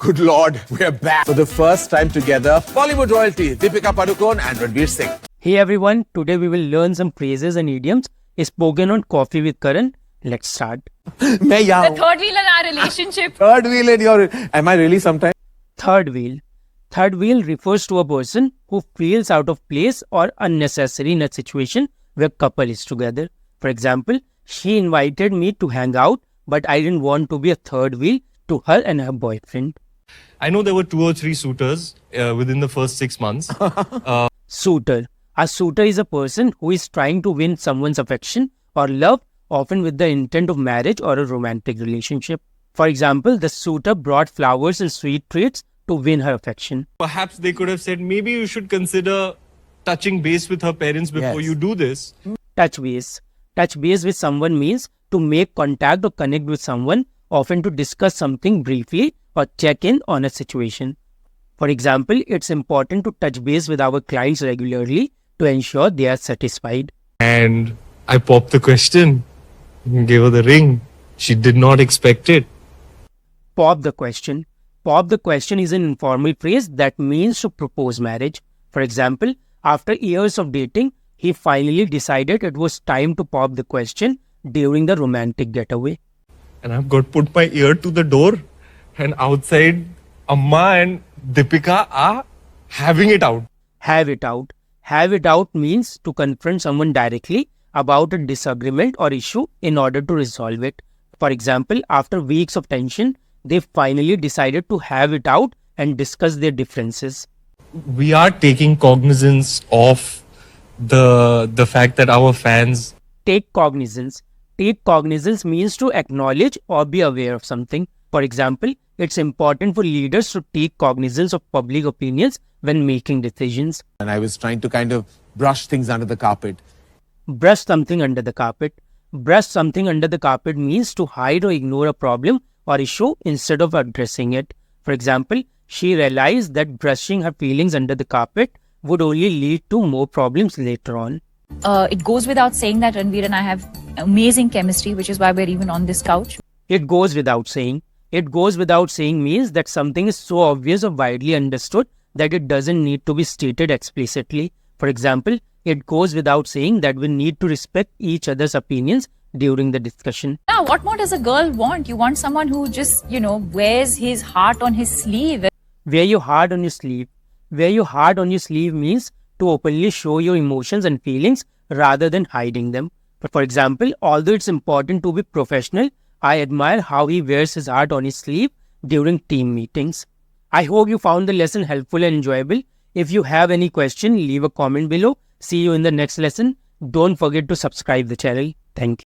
Good Lord, we're back for the first time together. Bollywood royalty, Deepika Padukone and Ranveer Singh. Hey everyone, today we will learn some phrases and idioms spoken on Coffee with Karan. Let's start. मैं यहाँ The third wheel in our relationship. Third wheel in your... Am I really sometimes? Third wheel. Third wheel refers to a person who feels out of place or unnecessary in a situation where couple is together. For example, she invited me to hang out, but I didn't want to be a third wheel to her and her boyfriend. I know there were 2 or 3 suitors within the first 6 months. Suitor. A suitor is a person who is trying to win someone's affection or love, often with the intent of marriage or a romantic relationship. For example, the suitor brought flowers and sweet treats to win her affection. Perhaps they could have said, maybe you should consider touching base with her parents before Yes. you do this. Touch base. Touch base with someone means to make contact or connect with someone, often to discuss something briefly or check in on a situation. For example, it's important to touch base with our clients regularly to ensure they are satisfied. And I popped the question, gave her the ring. She did not expect it. Pop the question. Pop the question is an informal phrase that means to propose marriage. For example, after years of dating, he finally decided it was time to pop the question during the romantic getaway. And I've got put my ear to the door, and outside Amma and Deepika are having it out. Have it out. Have it out means to confront someone directly about a disagreement or issue in order to resolve it. For example, after weeks of tension, they finally decided to have it out and discuss their differences. We are taking cognizance of the fact that our fans Take cognizance. Take cognizance means to acknowledge or be aware of something. For example, it's important for leaders to take cognizance of public opinions when making decisions. And I was trying to kind of brush things under the carpet. Brush something under the carpet. Brush something under the carpet means to hide or ignore a problem or issue instead of addressing it. For example, she realized that brushing her feelings under the carpet would only lead to more problems later on. It goes without saying that Ranveer and I have amazing chemistry, which is why we're even on this couch. It goes without saying. It goes without saying means that something is so obvious or widely understood that it doesn't need to be stated explicitly. For example, it goes without saying that we need to respect each other's opinions during the discussion. Now, what more does a girl want? You want someone who just, wears his heart on his sleeve. Wear your heart on your sleeve. Wear your heart on your sleeve means to openly show your emotions and feelings rather than hiding them. But for example, although it's important to be professional, I admire how he wears his heart on his sleeve during team meetings. I hope you found the lesson helpful and enjoyable. If you have any question, leave a comment below. See you in the next lesson. Don't forget to subscribe the channel. Thank you.